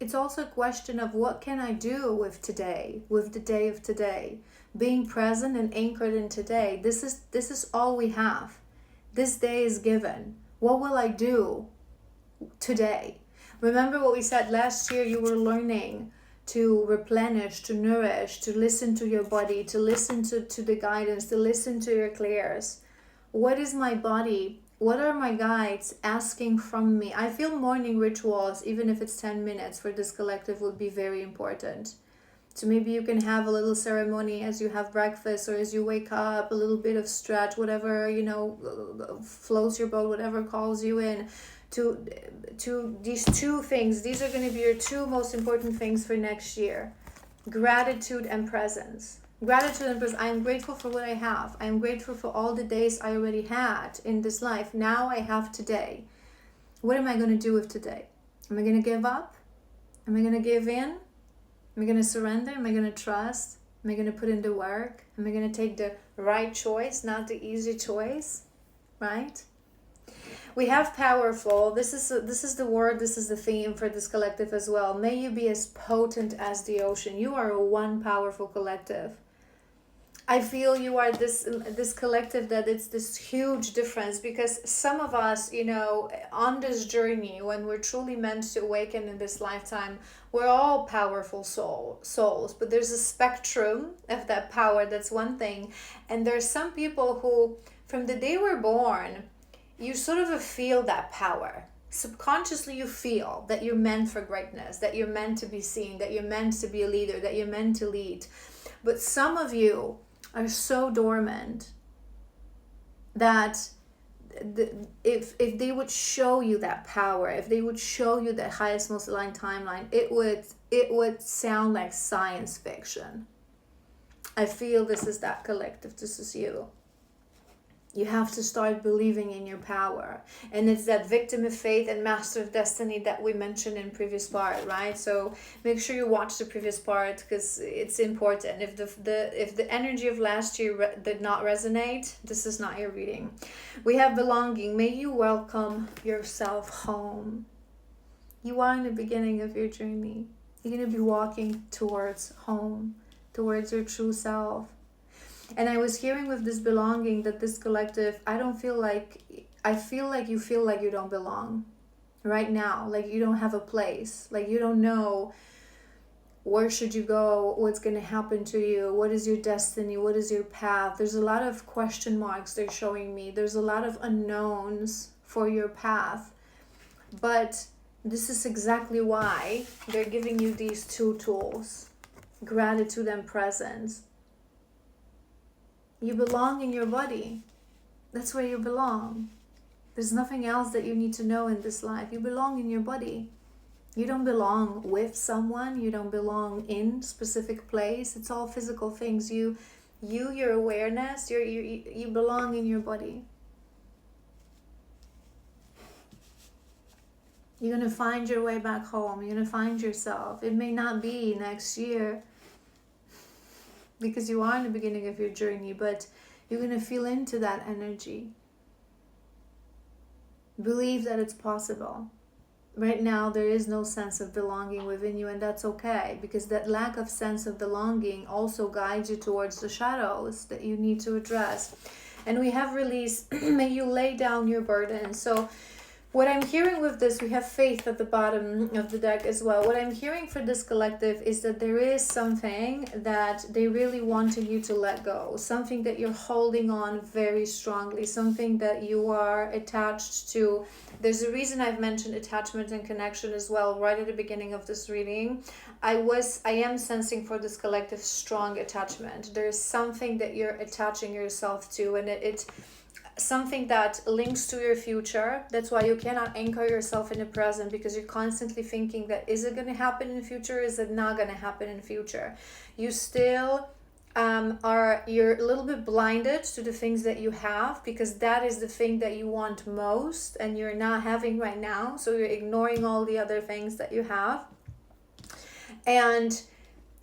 it's also a question of what can I do with today, with the day of today, being present and anchored in today. This is all we have. This day is given. What will I do today? Remember what we said last year. You were learning to replenish, to nourish, to listen to your body, to listen to the guidance, to listen to your clairs. What is my body? What are my guides asking from me? I feel morning rituals, even if it's 10 minutes for this collective, would be very important. So maybe you can have a little ceremony as you have breakfast or as you wake up, a little bit of stretch, whatever, floats your boat, whatever calls you in. To these two things. These are going to be your two most important things for next year: gratitude and presence. Gratitude and presence. I am grateful for what I have. I am grateful for all the days I already had in this life. Now I have today. What am I going to do with today? Am I going to give up? Am I going to give in? Am I going to surrender? Am I going to trust? Am I going to put in the work? Am I going to take the right choice, not the easy choice? Right? We have powerful. This is the word. This is the theme for this collective as well. May you be as potent as the ocean. You are a one powerful collective. I feel you are this collective, that it's this huge difference, because some of us, on this journey, when we're truly meant to awaken in this lifetime, we're all powerful souls, but there's a spectrum of that power. That's one thing. And there's some people who, from the day we're born, you sort of feel that power. Subconsciously you feel that you're meant for greatness, that you're meant to be seen, that you're meant to be a leader, that you're meant to lead. But some of you are so dormant that if they would show you that power, if they would show you that highest, most aligned timeline, it would sound like science fiction. I feel this is that collective. This is you. You have to start believing in your power. And it's that victim of faith and master of destiny that we mentioned in previous part, right? So make sure you watch the previous part, because it's important. If the energy of last year did not resonate, this is not your reading. We have belonging. May you welcome yourself home. You are in the beginning of your journey. You're going to be walking towards home, towards your true self. And I was hearing with this belonging that this collective, I feel like you feel like you don't belong right now. Like you don't have a place. Like you don't know where should you go, what's going to happen to you, what is your destiny, what is your path. There's a lot of question marks they're showing me. There's a lot of unknowns for your path. But this is exactly why they're giving you these two tools: gratitude and presence. You belong in your body. That's where you belong. There's nothing else that you need to know in this life. You belong in your body. You don't belong with someone. You don't belong in specific place. It's all physical things. Your awareness, you belong in your body. You're going to find your way back home. You're going to find yourself. It may not be next year, because you are in the beginning of your journey, but you're going to feel into that energy. Believe that it's possible. Right now, there is no sense of belonging within you, and that's okay, because that lack of sense of belonging also guides you towards the shadows that you need to address. And we have release. May you lay down your burden. So what I'm hearing with this, we have faith at the bottom of the deck as well. What I'm hearing for this collective is that there is something that they really wanted you to let go. Something that you're holding on very strongly. Something that you are attached to. There's a reason I've mentioned attachment and connection as well right at the beginning of this reading. I am sensing for this collective strong attachment. There's something that you're attaching yourself to, and it's something that links to your future. That's why you cannot anchor yourself in the present, because you're constantly thinking that, is it going to happen in the future? Is it not going to happen in the future? You still you're a little bit blinded to the things that you have, because that is the thing that you want most and you're not having right now. So you're ignoring all the other things that you have. And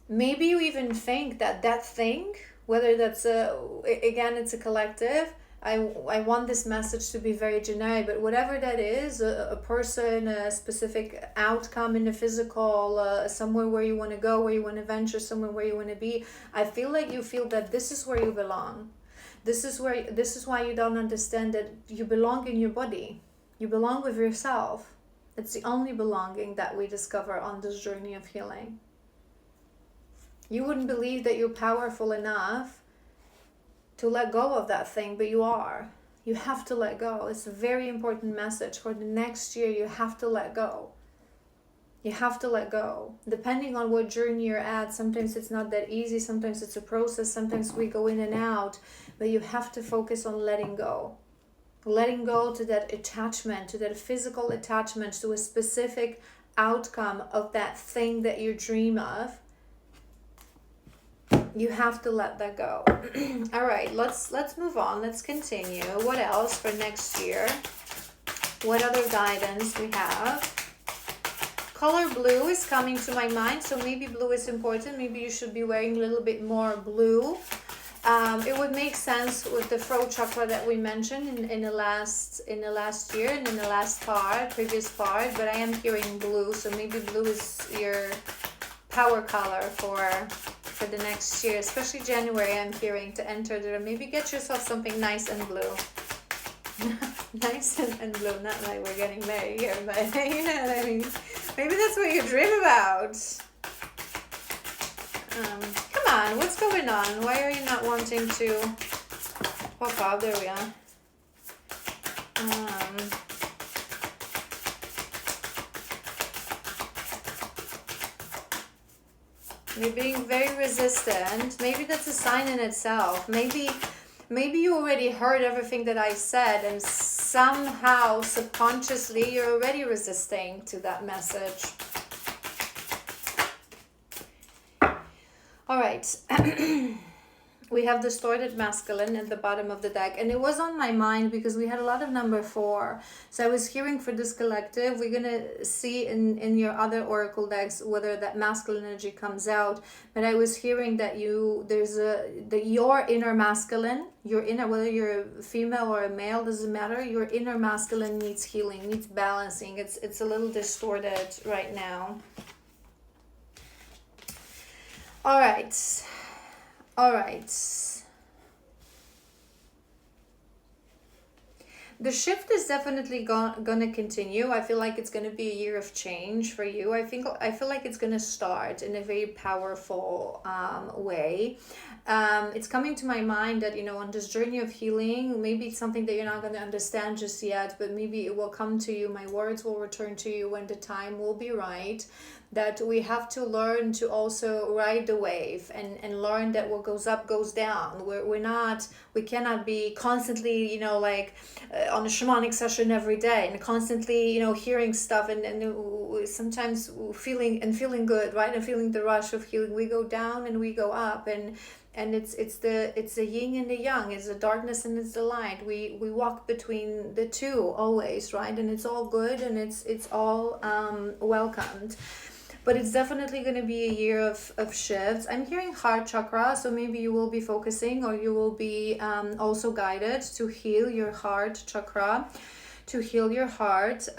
maybe you even think that thing, whether that's it's a collective, I want this message to be very generic, but whatever that is, a person, a specific outcome in the physical, somewhere where you want to go, where you want to venture, somewhere where you want to be, I feel like you feel that this is where you belong. This is why you don't understand that you belong in your body. You belong with yourself. It's the only belonging that we discover on this journey of healing. You wouldn't believe that you're powerful enough to let go of that thing, but you are. You have to let go. It's a very important message for the next year. You have to let go. You have to let go. Depending on what journey you're at, sometimes it's not that easy, sometimes it's a process, sometimes we go in and out, but you have to focus on letting go. Letting go to that attachment, to that physical attachment, to a specific outcome of that thing that you dream of. You have to let that go. All right, let's move on. Let's continue. What else for next year? What other guidance we have? Color blue is coming to my mind, so maybe blue is important. Maybe you should be wearing a little bit more blue. It would make sense with the throat chakra that we mentioned in the last year and in the last previous part. But I am hearing blue, so maybe blue is your power color for the next year, especially January. I'm hearing to enter there. Maybe get yourself something nice and blue. Nice and blue, not like we're getting married here, but you know what I mean. Maybe that's what you dream about. Come on, what's going on? Why are you not wanting to pop up? There we are. You're being very resistant. Maybe that's a sign in itself. Maybe you already heard everything that I said, and somehow subconsciously you're already resisting to that message. All right. We have distorted masculine at the bottom of the deck, and it was on my mind because we had a lot of number 4. So I was hearing for this collective, we're gonna see in your other oracle decks whether that masculine energy comes out, but I was hearing that your inner masculine, your inner, whether you're a female or a male, doesn't matter, your inner masculine needs healing, needs balancing. It's a little distorted right now. All right. The shift is definitely gonna continue. I feel like it's gonna be a year of change for you. I feel like it's gonna start in a very powerful way. It's coming to my mind that, on this journey of healing, maybe it's something that you're not going to understand just yet, but maybe it will come to you. My words will return to you when the time will be right. That we have to learn to also ride the wave and learn that what goes up goes down. We cannot be constantly, on a shamanic session every day and constantly, hearing stuff and sometimes feeling good, right? And feeling the rush of healing. We go down and we go up, and it's the yin and the yang, it's the darkness and it's the light. We walk between the two always, right? And it's all good and it's all welcomed. But it's definitely going to be a year of shifts. I'm hearing heart chakra, so maybe you will be focusing, or you will be also guided to heal your heart chakra, to heal your heart.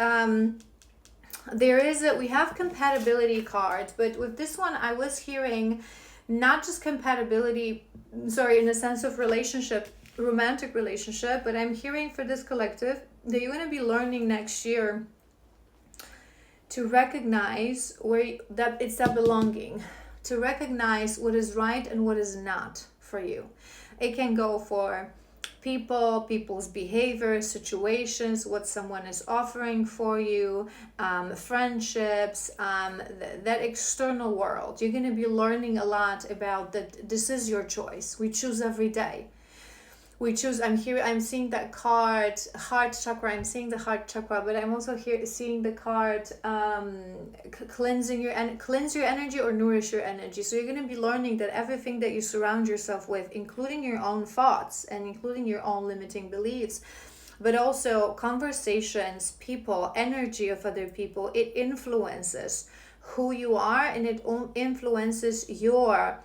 We have compatibility cards, but with this one I was hearing not just compatibility, in the sense of romantic relationship, but I'm hearing for this collective that you're going to be learning next year to recognize it's that belonging, to recognize what is right and what is not for you. It can go for people's behavior, situations, what someone is offering for you, friendships, that external world. You're going to be learning a lot about that. This is your choice. We choose every day. I'm seeing that card, heart chakra. I'm seeing the heart chakra, but I'm also seeing the card, cleanse your energy or nourish your energy. So you're going to be learning that everything that you surround yourself with, including your own thoughts and including your own limiting beliefs, but also conversations, people, energy of other people, it influences who you are, and it influences your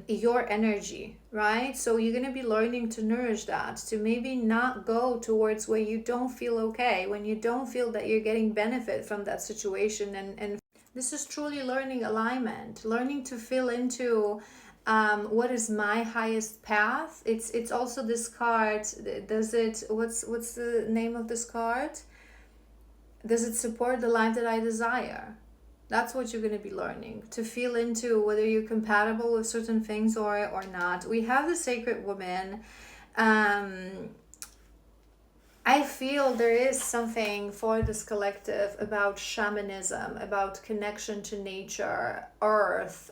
your energy, right? So you're going to be learning to nourish that, to maybe not go towards where you don't feel okay, when you don't feel that you're getting benefit from that situation. And this is truly learning alignment, learning to feel into what is my highest path. It's also this card. Does it, what's the name of this card? Does it support the life that I desire? That's what you're going to be learning, to feel into whether you're compatible with certain things or not. We have the sacred woman. I feel there is something for this collective about shamanism, about connection to nature, earth.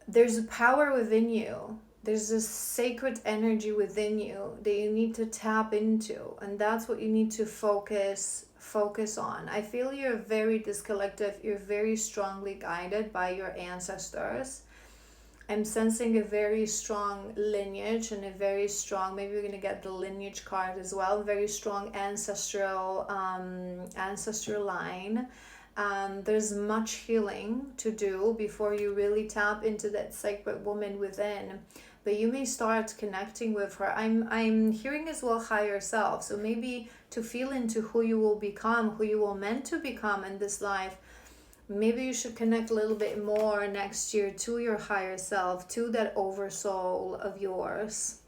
There's a power within you. There's this sacred energy within you that you need to tap into, and that's what you need to focus on. I feel you're this collective, you're very strongly guided by your ancestors. I'm sensing a very strong lineage and a very strong, maybe we're going to get the lineage card as well, very strong ancestral line. There's much healing to do before you really tap into that sacred woman within. But you may start connecting with her. I'm hearing as well higher self. So maybe to feel into who you will become, who you were meant to become in this life, maybe you should connect a little bit more next year to your higher self, to that oversoul of yours.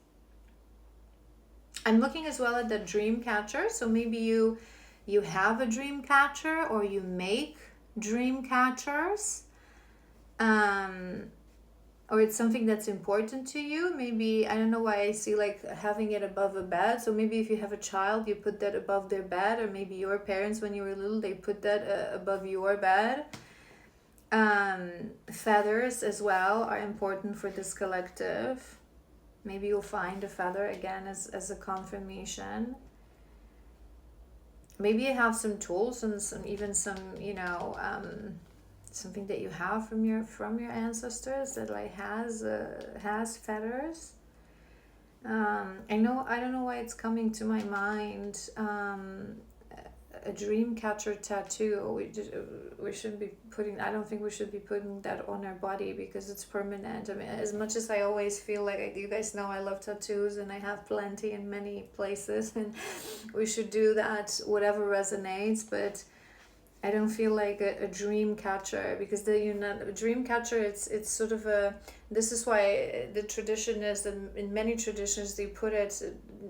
I'm looking as well at the dream catcher. So maybe you have a dream catcher, or you make dream catchers. Or it's something that's important to you. Maybe, I don't know why I see like having it above a bed. So maybe if you have a child, you put that above their bed, or maybe your parents, when you were little, they put that above your bed. Feathers as well are important for this collective. Maybe you'll find a feather again as a confirmation. Maybe you have some tools and some something that you have from your ancestors that like has feathers. I don't know why it's coming to my mind. A dream catcher tattoo. We shouldn't be putting. I don't think we should be putting that on our body because it's permanent. I mean, as much as I always feel like, you guys know I love tattoos and I have plenty in many places, and we should do that whatever resonates. But I don't feel like a dream catcher, because a dream catcher, it's sort of a, this is why the tradition is, in many traditions they put it,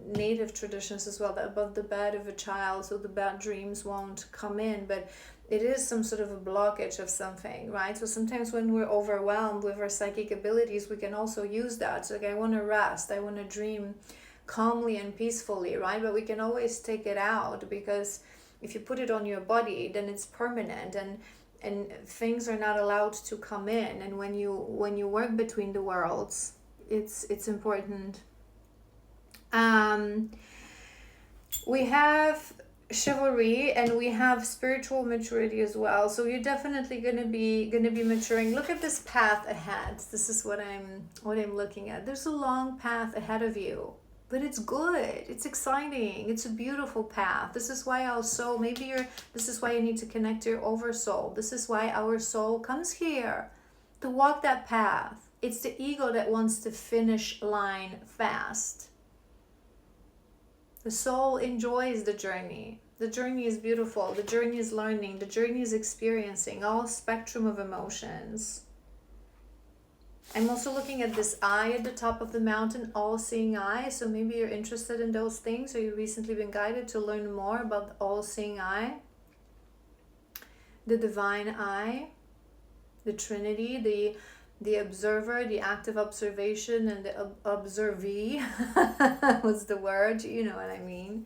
native traditions as well, that above the bed of a child, so the bad dreams won't come in. But it is some sort of a blockage of something, right? So sometimes when we're overwhelmed with our psychic abilities, we can also use that. So like, I want to rest, I want to dream calmly and peacefully, right? But we can always take it out, because if you put it on your body, then it's permanent, and things are not allowed to come in. And when you work between the worlds, it's important. We have chivalry and we have spiritual maturity as well. So you're definitely gonna be maturing. Look at this path ahead. This is what I'm looking at. There's a long path ahead of you. But it's good, it's exciting, it's a beautiful path. This is why this is why you need to connect to your oversoul. This is why our soul comes here, to walk that path. It's the ego that wants to finish line fast. The soul enjoys the journey. The journey is beautiful, the journey is learning, the journey is experiencing all spectrum of emotions. I'm also looking at this eye at the top of the mountain, all-seeing eye. So maybe you're interested in those things, or you've recently been guided to learn more about the all-seeing eye, the divine eye, the Trinity, the observer, the active observation, and the observee. What's the word? You know what I mean.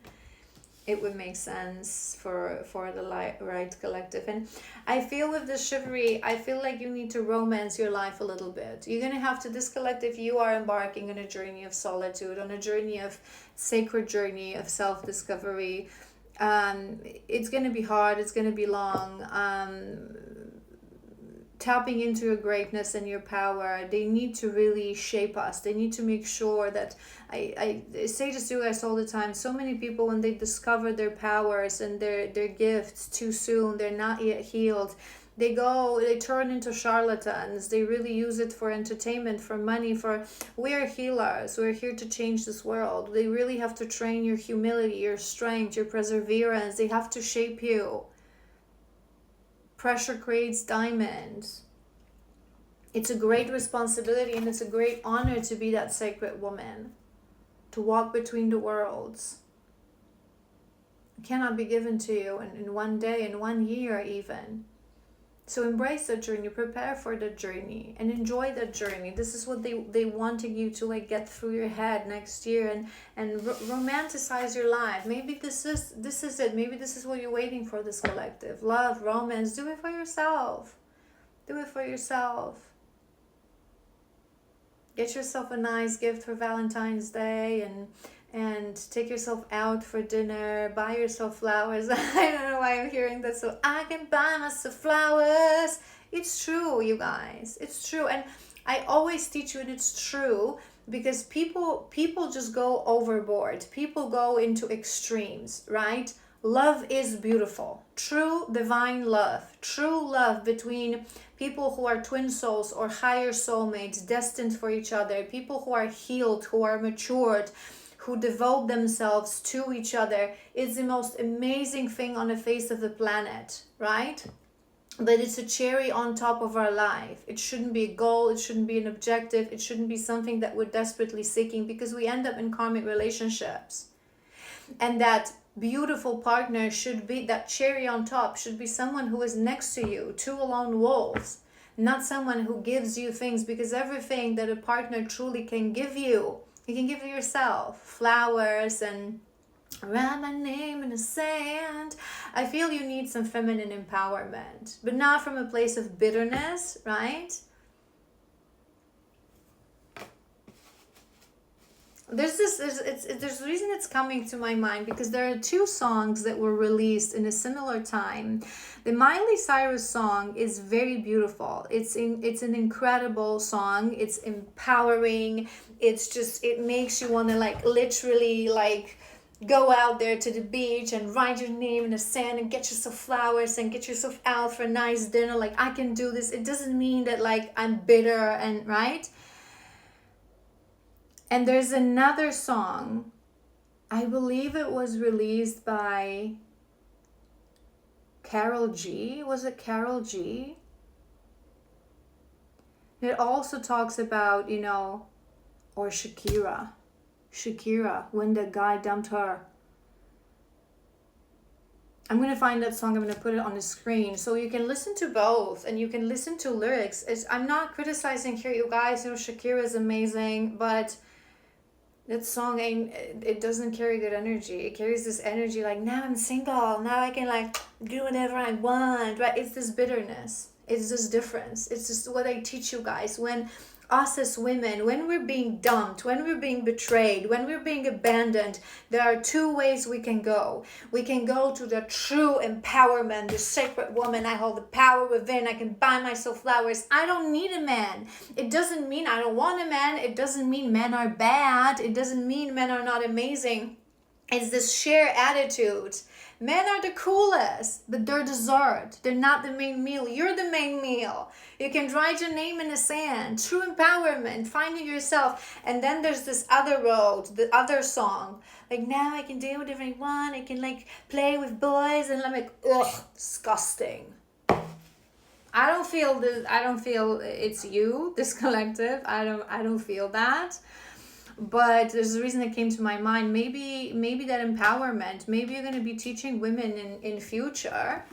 It would make sense for the right collective. And I feel with this chivalry, I feel like you need to romance your life a little bit. You're going to have to, this collective, you are embarking on a journey of solitude, on a journey of sacred journey of self-discovery. It's going to be hard, it's going to be long. Tapping into your greatness and your power, they need to really shape us. They need to make sure that, I say this to you guys all the time, so many people, when they discover their powers and their gifts too soon, they're not yet healed, They turn into charlatans. They really use it for entertainment, for money, for, we're healers. We're here to change this world. They really have to train your humility, your strength, your perseverance. They have to shape you. Pressure creates diamonds. It's a great responsibility and it's a great honor to be that sacred woman, to walk between the worlds. It cannot be given to you in one day, in 1 year even. So embrace the journey, prepare for the journey, and enjoy the journey. This is what they wanting you to like get through your head next year, and romanticize your life. Maybe this is it. Maybe this is what you're waiting for, this collective. Love, romance, do it for yourself. Do it for yourself. Get yourself a nice gift for Valentine's Day, and take yourself out for dinner, buy yourself flowers. I don't know why I'm hearing that, so I can buy myself flowers. It's true, you guys. It's true. And I always teach you, and it's true, because people just go overboard. People go into extremes, right? Love is beautiful. True divine love. True love between people who are twin souls or higher soulmates destined for each other. People who are healed, who are matured, who devote themselves to each other. It's the most amazing thing on the face of the planet, right? But it's a cherry on top of our life. It shouldn't be a goal. It shouldn't be an objective. It shouldn't be something that we're desperately seeking, because we end up in karmic relationships. And that beautiful partner should be, that cherry on top should be someone who is next to you, two lone wolves, not someone who gives you things, because everything that a partner truly can give you, you can give yourself. Flowers and write my name in the sand. I feel you need some feminine empowerment, but not from a place of bitterness, right? There's a reason it's coming to my mind, because there are 2 songs that were released in a similar time. The Miley Cyrus song is very beautiful. It's an incredible song. It's empowering. It makes you want to like literally like go out there to the beach and write your name in the sand and get yourself flowers and get yourself out for a nice dinner. Like, I can do this. It doesn't mean that like I'm bitter, and right? And there's another song, I believe it was released by Karol G. Was it Karol G? It also talks about, or Shakira, when the guy dumped her. I'm going to find that song. I'm going to put it on the screen so you can listen to both and you can listen to lyrics. I'm not criticizing here, you guys. Shakira is amazing, but that song it doesn't carry good energy. It carries this energy like, now I'm single, now I can like do whatever I want, right? It's this bitterness. It's this difference. It's just what I teach you guys. When us as women, when we're being dumped, when we're being betrayed, when we're being abandoned, there are 2 ways we can go. We can go to the true empowerment, the sacred woman. I hold the power within. I can buy myself flowers. I don't need a man. It doesn't mean I don't want a man. It doesn't mean men are bad. It doesn't mean men are not amazing. It's this sheer attitude. Men are the coolest, but they're dessert. They're not the main meal. You're the main meal. You can write your name in the sand. True empowerment, finding yourself. And then there's this other road, the other song. Like, now I can do whatever I want. I can like play with boys, and I'm like, ugh, disgusting. I don't feel it's you, this collective. I don't feel that. But there's a reason that came to my mind. Maybe that empowerment, maybe you're going to be teaching women in future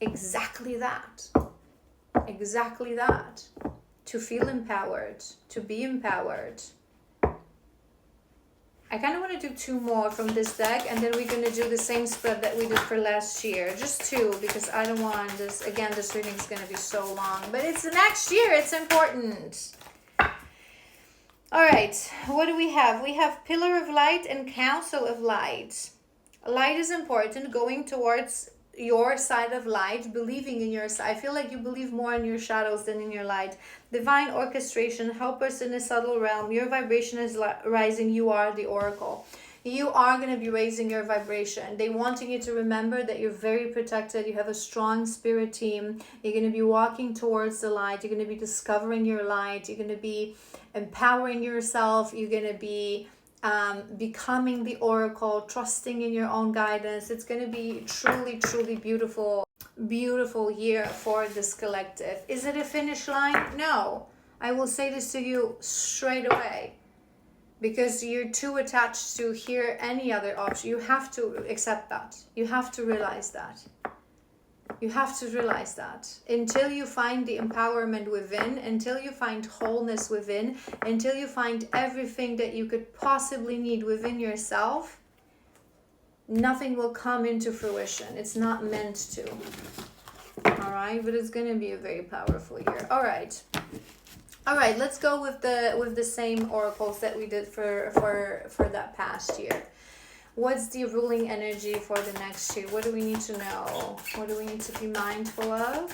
exactly that, to feel empowered, to be empowered. I kind of want to do 2 more from this deck, and then we're going to do the same spread that we did for last year. Just 2, because I don't want this, again, this reading is going to be so long, but it's the next year. It's important. All right, what do we have? We have Pillar of Light and Council of Light. Light is important, going towards your side of light, believing in your side. I feel like you believe more in your shadows than in your light. Divine orchestration, helpers in the subtle realm. Your vibration is rising. You are the oracle. you are going to be raising your vibration. They wanting you to remember that you're very protected. You have a strong spirit team. You're going to be walking towards the light. You're going to be discovering your light. You're going to be empowering yourself. You're going to be becoming the oracle, trusting in your own guidance. It's going to be truly, truly beautiful year for this collective. Is it a finish line? No. I will say this to you straight away, because you're too attached to hear any other option. You have to accept that. You have to realize that. You have to realize that. Until you find the empowerment within, until you find wholeness within, until you find everything that you could possibly need within yourself, nothing will come into fruition. It's not meant to. All right, but it's going to be a very powerful year. All right, let's go with the same oracles that we did for that past year. What's the ruling energy for the next year? What do we need to know? What do we need to be mindful of?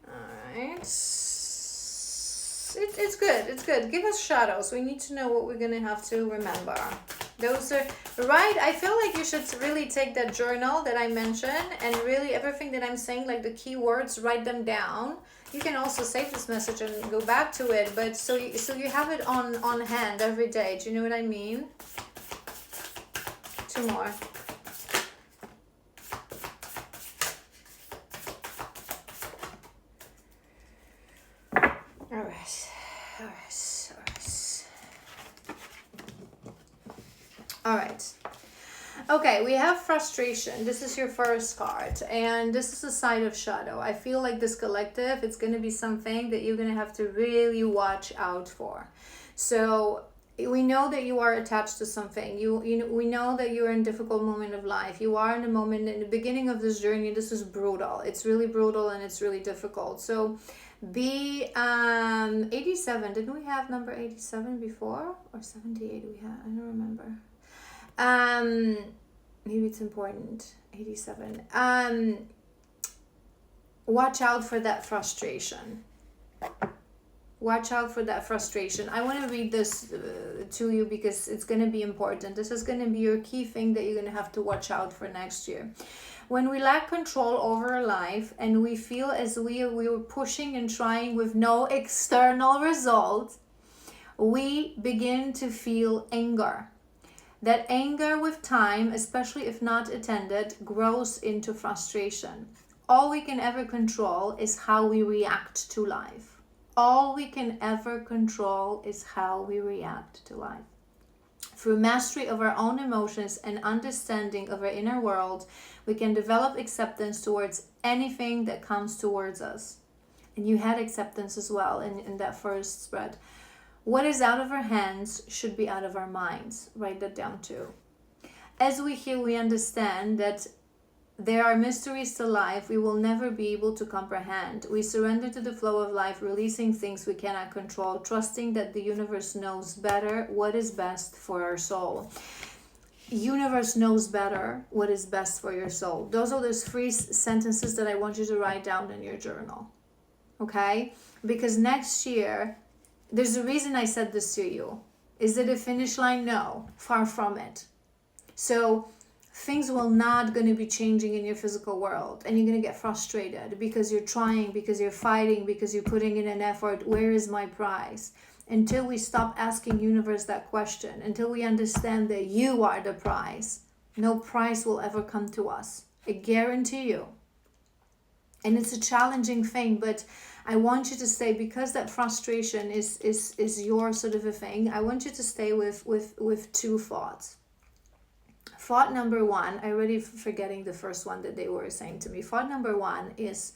All right. It's good. It's good. Give us shadows. We need to know what we're going to have to remember. Those are right. I feel like you should really take that journal that I mentioned and really everything that I'm saying, like the keywords, write them down. You can also save this message and go back to it, but so you have it on hand every day. Do you know what I mean? 2 more. All right. All right. Okay, we have frustration. This is your first card, and this is the side of shadow. I feel like this collective, it's going to be something that you're going to have to really watch out for. So we know that you are attached to something. We know that you're in a difficult moment of life. You are in a moment in the beginning of this journey. This is brutal. It's really brutal and it's really difficult. So be 87. Didn't we have number 87 before, or 78? We had. I don't remember. Maybe it's important. 87. Watch out for that frustration. Watch out for that frustration. I want to read this to you because it's going to be important. This is going to be your key thing that you're going to have to watch out for next year. When we lack control over our life and we feel as we were pushing and trying with no external result, we begin to feel anger. That anger with time, especially if not attended, grows into frustration. All we can ever control is how we react to life. All we can ever control is how we react to life. Through mastery of our own emotions and understanding of our inner world, we can develop acceptance towards anything that comes towards us. And you had acceptance as well in that first spread. What is out of our hands should be out of our minds. Write that down too. As we heal, we understand that there are mysteries to life we will never be able to comprehend. We surrender to the flow of life, releasing things we cannot control, trusting that the universe knows better what is best for our soul. Universe knows better what is best for your soul. Those are those 3 sentences that I want you to write down in your journal. Okay? Because next year, there's a reason I said this to you. Is it a finish line? No, far from it. So things will not going to be changing in your physical world, and you're going to get frustrated because you're trying, because you're fighting, because you're putting in an effort. Where is my prize? Until we stop asking universe that question, until we understand that you are the prize, no prize will ever come to us. I guarantee you. And it's a challenging thing, but I want you to stay, because that frustration is your sort of a thing. I want you to stay with 2 thoughts. Thought number 1, I already forgetting the first one that they were saying to me. Thought number 1 is,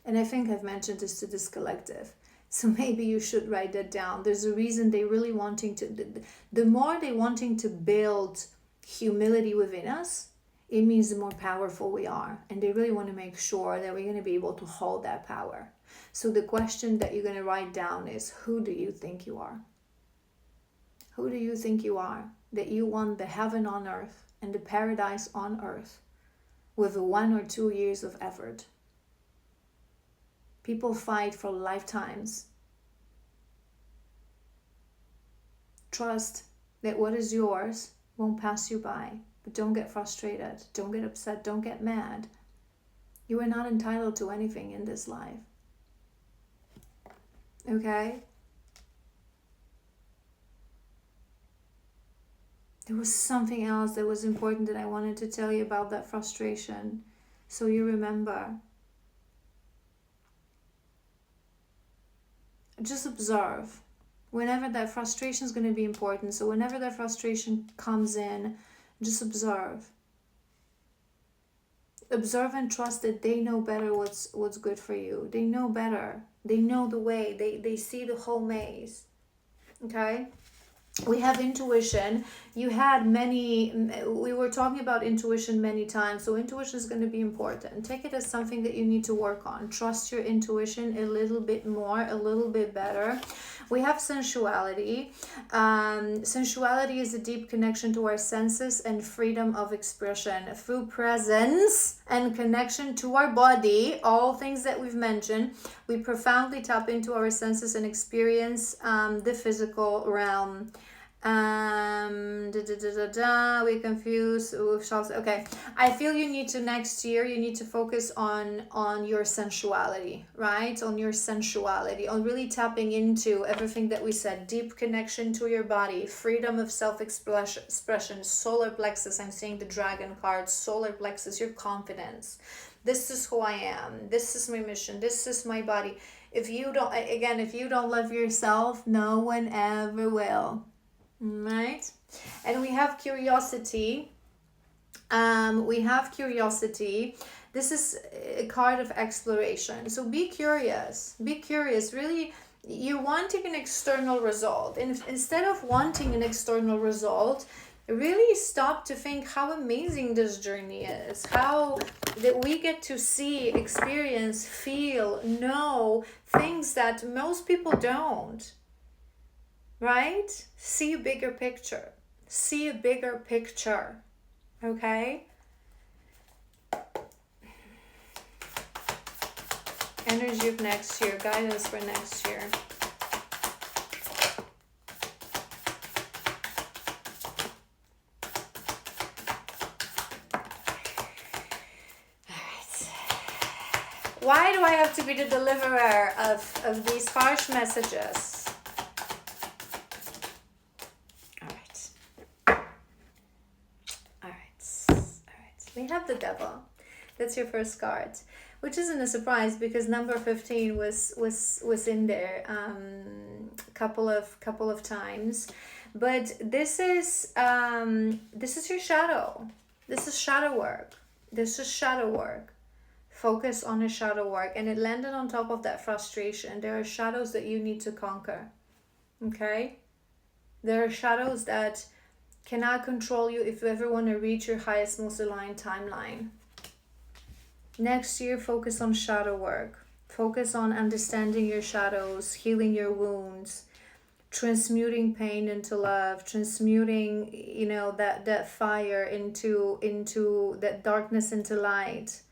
and I think I've mentioned this to this collective, so maybe you should write that down. There's a reason they really wanting to, the more they wanting to build humility within us, it means the more powerful we are. And they really want to make sure that we're going to be able to hold that power. So the question that you're going to write down is, who do you think you are? Who do you think you are? That you want the heaven on earth and the paradise on earth with 1 or 2 years of effort. People fight for lifetimes Trust that what is yours won't pass you by. But don't get frustrated. Don't get upset. Don't get mad. You are not entitled to anything in this life. Okay? There was something else that was important that I wanted to tell you about that frustration. So you remember. Just observe. Whenever that frustration is going to be important. So whenever that frustration comes in, just observe. Observe and trust that they know better what's good for you. They know better. They know the way. They see the whole maze. Okay? We have intuition. We were talking about intuition many times. So intuition is going to be important. Take it as something that you need to work on. Trust your intuition a little bit more, a little bit better. We have sensuality. Sensuality is a deep connection to our senses and freedom of expression. Through presence and connection to our body, all things that we've mentioned, we profoundly tap into our senses and experience the physical realm. We confuse with shops. Okay, I feel you need to next year. You need to focus on your sensuality, right? On your sensuality, on really tapping into everything that we said. Deep connection to your body, freedom of self-expression, solar plexus. I'm seeing the dragon card. Solar plexus, your confidence. This is who I am. This is my mission. This is my body. If you don't love yourself, no one ever will. Right? And we have curiosity. This is a card of exploration. So be curious. Really, you're wanting an external result. And instead of wanting an external result, really stop to think how amazing this journey is. How that we get to see, experience, feel, know things that most people don't. Right? See a bigger picture. Okay? Energy of next year. Guidance for next year. Alright. Why do I have to be the deliverer of these harsh messages? We have the devil. That's your first card, which isn't a surprise because number 15 was in there couple of times. But this is your shadow. This is shadow work. Focus on the shadow work, and it landed on top of that frustration. There are shadows that you need to conquer. Okay? There are shadows that cannot control you if you ever want to reach your highest, most aligned timeline. Next year, focus on shadow work. Focus on understanding your shadows, healing your wounds, transmuting pain into love, transmuting, that fire into that darkness into light.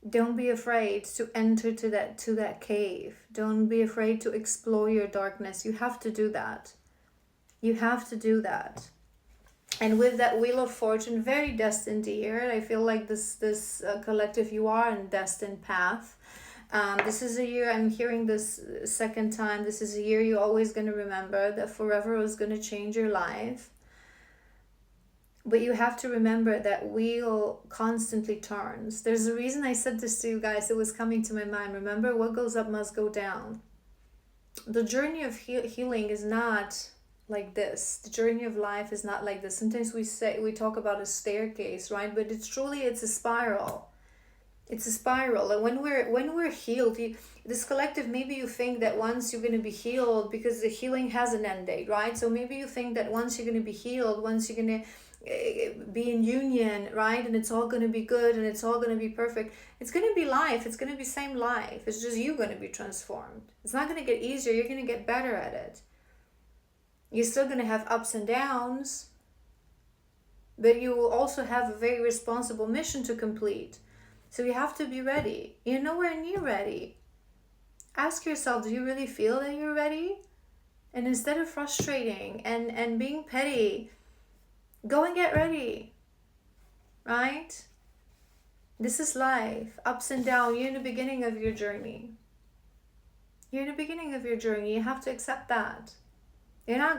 Don't be afraid to enter to that cave. Don't be afraid to explore your darkness. You have to do that. And with that Wheel of Fortune, very destined year. I feel like this collective, you are on destined path. This is a year, I'm hearing this second time, this is a year you're always going to remember that forever is going to change your life. But you have to remember that wheel constantly turns. There's a reason I said this to you guys. It was coming to my mind. Remember, what goes up must go down. The journey of healing is not like this. The journey of life is not like this. Sometimes we talk about a staircase, right? But it's a spiral. It's a spiral. And when we're healed, this collective, maybe you think that once you're going to be healed, because the healing has an end date, right? So maybe you think that once you're going to be healed, once you're going to be in union, right, and it's all going to be good and it's all going to be perfect, it's going to be life. It's going to be same life. It's just you going to be transformed. It's not going to get easier. You're going to get better at it. You're still going to have ups and downs, but you will also have a very responsible mission to complete. So you have to be ready. You're nowhere near ready. Ask yourself, do you really feel that you're ready? And instead of frustrating and being petty, go and get ready, right? This is life, ups and downs. You're in the beginning of your journey. You're in the beginning of your journey. You have to accept that. You're not